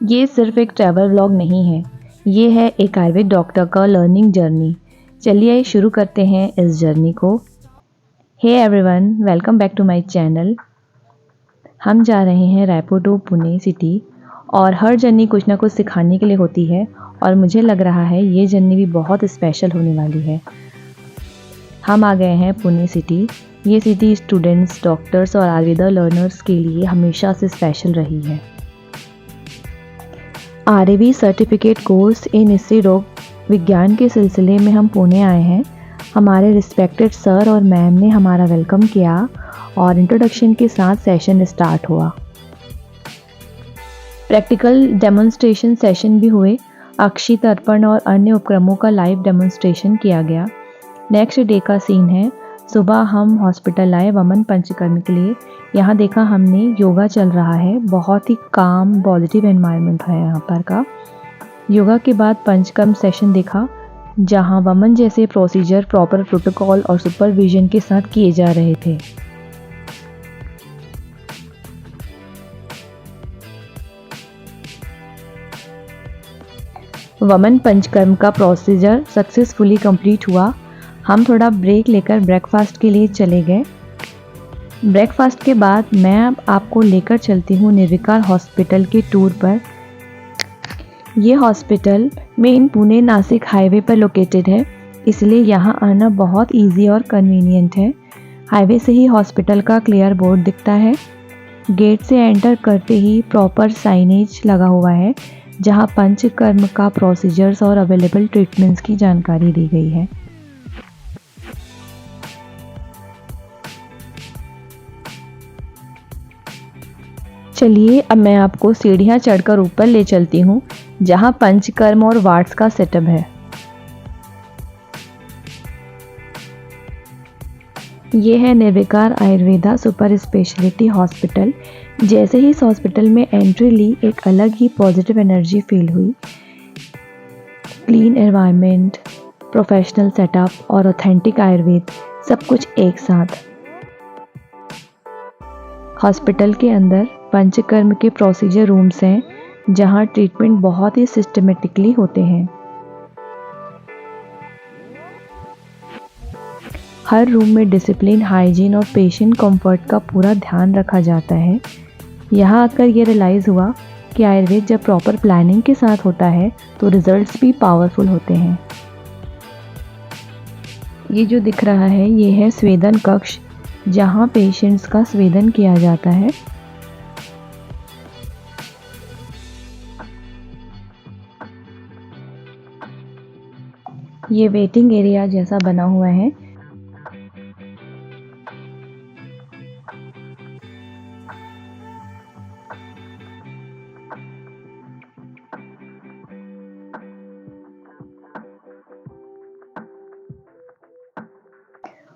ये सिर्फ एक ट्रैवल व्लॉग नहीं है, ये है एक आयुर्वेद डॉक्टर का लर्निंग जर्नी। चलिए शुरू करते हैं इस जर्नी को। Hey everyone, welcome back to my channel. हम जा रहे हैं रायपुर टू पुणे सिटी और हर जर्नी कुछ ना कुछ सिखाने के लिए होती है और मुझे लग रहा है ये जर्नी भी बहुत स्पेशल होने वाली है। हम आ गए हैं पुणे सिटी। ये सिटी स्टूडेंट्स, डॉक्टर्स और आयुर्वेदा लर्नर्स के लिए हमेशा से स्पेशल रही है। आरएवी सर्टिफिकेट कोर्स इन स्त्री रोग विज्ञान के सिलसिले में हम पुणे आए हैं। हमारे रिस्पेक्टेड सर और मैम ने हमारा वेलकम किया और इंट्रोडक्शन के साथ सेशन स्टार्ट हुआ। प्रैक्टिकल डेमोन्स्ट्रेशन सेशन भी हुए। अक्षी तर्पण और अन्य उपक्रमों का लाइव डेमोन्स्ट्रेशन किया गया। नेक्स्ट डे का सीन है। सुबह हम हॉस्पिटल आए वमन पंचकर्म के लिए। यहाँ देखा हमने योगा चल रहा है। बहुत ही काम पॉजिटिव एनवायरनमेंट है यहाँ पर का। योगा के बाद पंचकर्म सेशन देखा जहाँ वमन जैसे प्रोसीजर प्रॉपर प्रोटोकॉल और सुपरविजन के साथ किए जा रहे थे। वमन पंचकर्म का प्रोसीजर सक्सेसफुली कंप्लीट हुआ। हम थोड़ा ब्रेक लेकर ब्रेकफास्ट के लिए चले गए। ब्रेकफास्ट के बाद मैं अब आपको लेकर चलती हूँ निर्विकार हॉस्पिटल के टूर पर। ये hospital main Pune Nashik highway पर लोकेटेड है, इसलिए यहाँ आना बहुत इजी और कन्वीनियंट है। हाईवे से ही हॉस्पिटल का क्लियर बोर्ड दिखता है। गेट से एंटर करते ही प्रॉपर साइनेज लगा हुआ है जहाँ पंचकर्म का प्रोसीजर्स और अवेलेबल ट्रीटमेंट्स की जानकारी दी गई है। चलिए अब मैं आपको सीढ़ियाँ चढ़कर ऊपर ले चलती हूँ जहाँ पंचकर्म और वार्ड्स का सेटअप है। ये है निर्विकार आयुर्वेदा सुपर स्पेशलिटी हॉस्पिटल। जैसे ही इस हॉस्पिटल में एंट्री ली एक अलग ही पॉजिटिव एनर्जी फील हुई। क्लीन एनवायरनमेंट, प्रोफेशनल सेटअप और ऑथेंटिक आयुर्वेद सब कुछ एक साथ। हॉस्पिटल के अंदर पंचकर्म के प्रोसीजर रूम्स हैं जहां ट्रीटमेंट बहुत ही सिस्टमेटिकली होते हैं। हर रूम में डिसिप्लिन, हाइजीन और पेशेंट कंफर्ट का पूरा ध्यान रखा जाता है। यहाँ आकर ये रियलाइज़ हुआ कि आयुर्वेद जब प्रॉपर प्लानिंग के साथ होता है तो रिजल्ट्स भी पावरफुल होते हैं। ये जो दिख रहा है ये है स्वेदन कक्ष जहाँ पेशेंट्स का स्वेदन किया जाता है। ये वेटिंग एरिया जैसा बना हुआ है।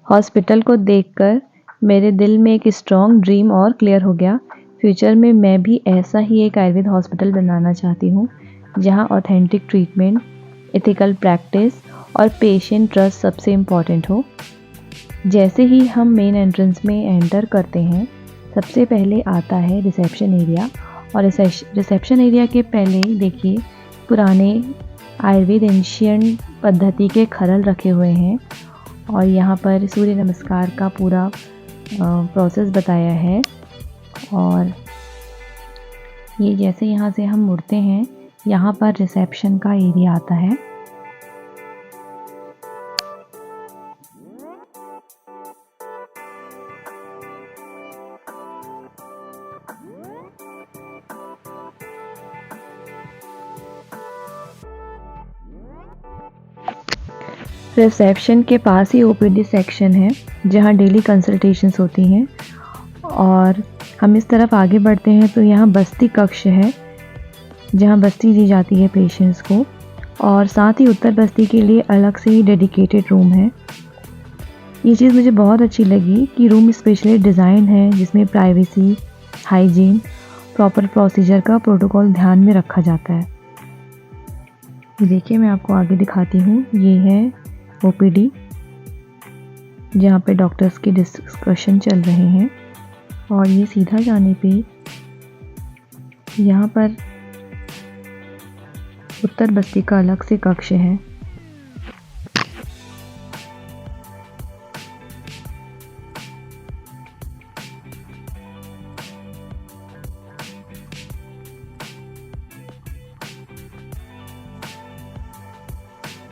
हॉस्पिटल को देखकर मेरे दिल में एक स्ट्रॉन्ग ड्रीम और क्लियर हो गया। फ्यूचर में मैं भी ऐसा ही एक आयुर्वेद हॉस्पिटल बनाना चाहती हूँ जहाँ ऑथेंटिक ट्रीटमेंट, एथिकल प्रैक्टिस और पेशेंट ट्रस्ट सबसे इम्पॉर्टेंट हो। जैसे ही हम मेन एंट्रेंस में एंटर करते हैं सबसे पहले आता है रिसेप्शन एरिया। और रिसेप्शन एरिया के पहले देखिए पुराने आयुर्वेद एंशियंट पद्धति के खरल रखे हुए हैं और यहाँ पर सूर्य नमस्कार का पूरा प्रोसेस बताया है। और ये जैसे यहाँ से हम मुड़ते हैं यहाँ पर रिसेप्शन का एरिया आता है। रिसेप्शन के पास ही ओपीडी सेक्शन है जहां डेली कंसल्टेशंस होती हैं। और हम इस तरफ आगे बढ़ते हैं तो यहाँ बस्ती कक्ष है जहां बस्ती दी जाती है पेशेंट्स को। और साथ ही उत्तर बस्ती के लिए अलग से ही डेडिकेटेड रूम है। ये चीज़ मुझे बहुत अच्छी लगी कि रूम स्पेशली डिज़ाइन है जिसमें प्राइवेसी, हाइजीन, प्रॉपर प्रोसीजर का प्रोटोकॉल ध्यान में रखा जाता है। ये देखिए मैं आपको आगे दिखाती हूँ। ये है ओपीडी जहाँ पे डॉक्टर्स के डिस्कशन चल रहे हैं। और ये सीधा जाने पे यहाँ पर उत्तर बस्ती का अलग से कक्ष है।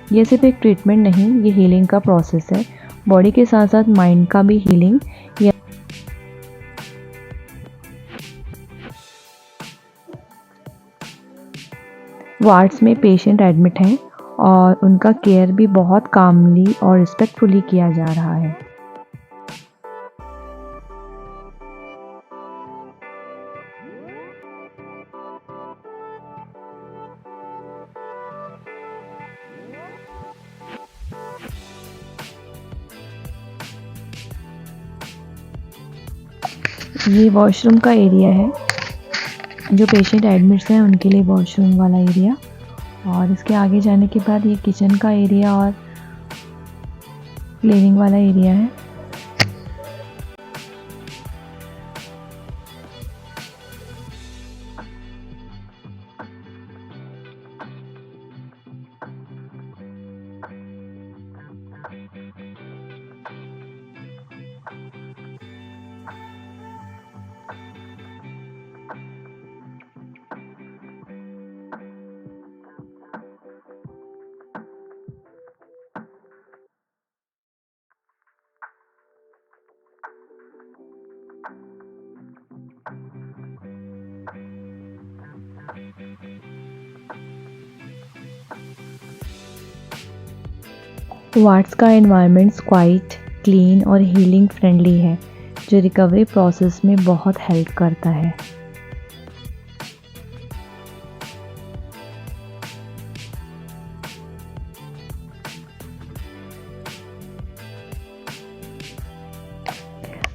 ये सिर्फ एक ट्रीटमेंट नहीं, ये हीलिंग का प्रोसेस है। बॉडी के साथ साथ माइंड का भी हीलिंग। वार्ड्स में पेशेंट एडमिट हैं और उनका केयर भी बहुत कामली और रिस्पेक्टफुली किया जा रहा है। ये वॉशरूम का एरिया है, जो पेशेंट एडमिट्स हैं उनके लिए वॉशरूम वाला एरिया। और इसके आगे जाने के बाद ये किचन का एरिया और लिविंग वाला एरिया है। वार्ड्स का एनवायरनमेंट क्वाइट, क्लीन और हीलिंग फ्रेंडली है, जो रिकवरी प्रोसेस में बहुत हेल्प करता है।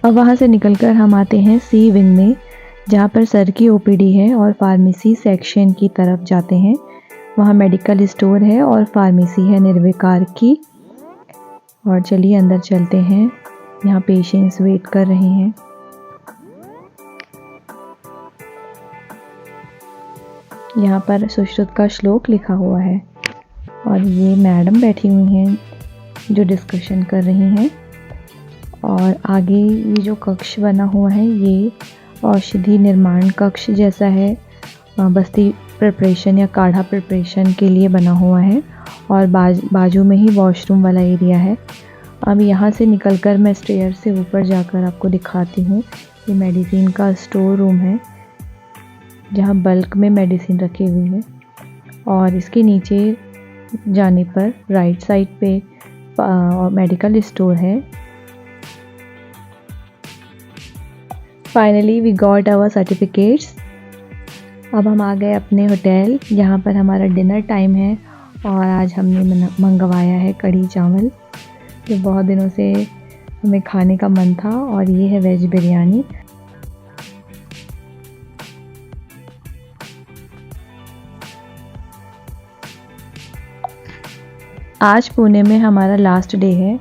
अब वहाँ से निकलकर हम आते हैं सी विंग में, जहाँ पर सर की ओपीडी है और फार्मेसी सेक्शन की तरफ जाते हैं। वहाँ मेडिकल स्टोर है और फार्मेसी है निर्विकार की। और चलिए अंदर चलते हैं, यहाँ पेशेंट्स वेट कर रहे हैं। यहाँ पर सुश्रुत का श्लोक लिखा हुआ है और ये मैडम बैठी हुई हैं जो डिस्कशन कर रही हैं। और आगे ये जो कक्ष बना हुआ है ये औषधि निर्माण कक्ष जैसा है, बस्ती प्रिपरेशन या काढ़ा प्रिपरेशन के लिए बना हुआ है। और बाजू में ही वॉशरूम वाला एरिया है। अब यहाँ से निकलकर मैं स्टेयर से ऊपर जाकर आपको दिखाती हूँ। ये मेडिसिन का स्टोर रूम है, जहाँ बल्क में मेडिसिन रखी हुई है। और इसके नीचे जाने पर राइट साइड पे मेडिकल स्टोर है। Finally we got our certificates. अब हम आ गए अपने होटल, जहाँ पर हमारा डिनर टाइम है। और आज हमने मंगवाया है कढ़ी चावल, जो बहुत दिनों से हमें खाने का मन था। और ये है वेज बिरयानी। आज पुणे में हमारा लास्ट डे है।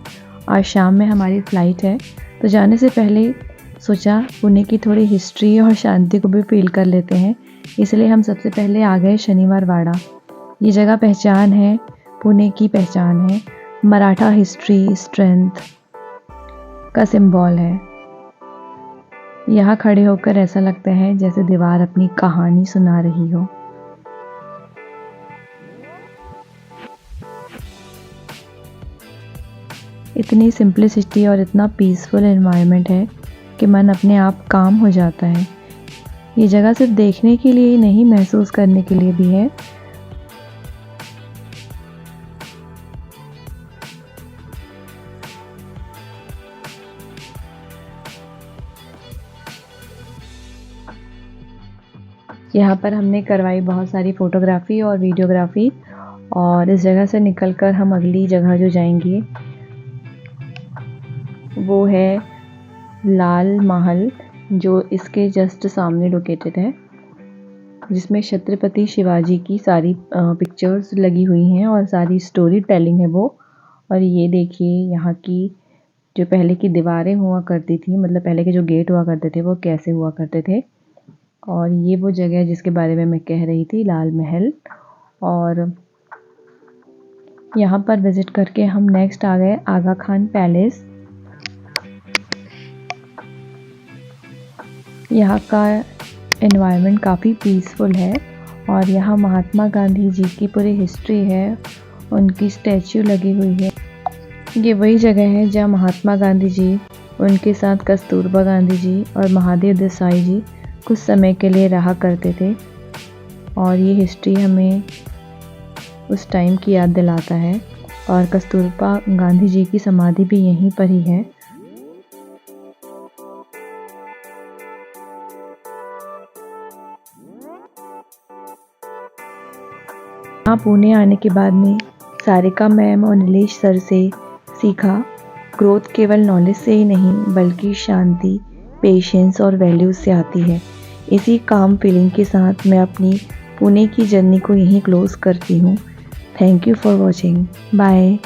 आज शाम में हमारी फ़्लाइट है, तो जाने से पहले सोचा पुणे की थोड़ी हिस्ट्री और शांति को भी फील कर लेते हैं। इसलिए हम सबसे पहले आ गए शनिवार वाड़ा। ये जगह पहचान है, पुणे की पहचान है। मराठा हिस्ट्री स्ट्रेंथ का सिंबल है। यहाँ खड़े होकर ऐसा लगता है जैसे दीवार अपनी कहानी सुना रही हो। इतनी सिंप्लिसिटी और इतना पीसफुल एनवायरनमेंट है कि मन अपने आप काम हो जाता है। ये जगह सिर्फ देखने के लिए ही नहीं, महसूस करने के लिए भी है। यहाँ पर हमने करवाई बहुत सारी फ़ोटोग्राफ़ी और वीडियोग्राफ़ी। और इस जगह से निकलकर हम अगली जगह जो जाएंगे वो है लाल महल, जो इसके जस्ट सामने लोकेटेड है, जिसमें छत्रपति शिवाजी की सारी पिक्चर्स लगी हुई हैं और सारी स्टोरी टेलिंग है वो। और ये देखिए यहाँ की जो पहले की दीवारें हुआ करती थी, मतलब पहले के जो गेट हुआ करते थे वो कैसे हुआ करते थे। और ये वो जगह है जिसके बारे में मैं कह रही थी, लाल महल। और यहाँ पर विज़िट करके हम नेक्स्ट आ गए आगा खान पैलेस। यहाँ का एनवायरनमेंट काफ़ी पीसफुल है और यहाँ महात्मा गांधी जी की पूरी हिस्ट्री है, उनकी स्टैच्यू लगी हुई है। ये वही जगह है जहाँ महात्मा गांधी जी, उनके साथ कस्तूरबा गांधी जी और महादेव देसाई जी कुछ समय के लिए रहा करते थे और ये हिस्ट्री हमें उस टाइम की याद दिलाता है। और कस्तूरबा गांधी जी की समाधि भी यहीं पर ही है। यहाँ पुणे आने के बाद में सारिका मैम और नीलेश सर से सीखा, ग्रोथ केवल नॉलेज से ही नहीं बल्कि शांति, पेशेंस और वैल्यूज से आती है। इसी काम फीलिंग के साथ मैं अपनी पुणे की जर्नी को यहीं क्लोज करती हूँ। Thank you for watching. Bye.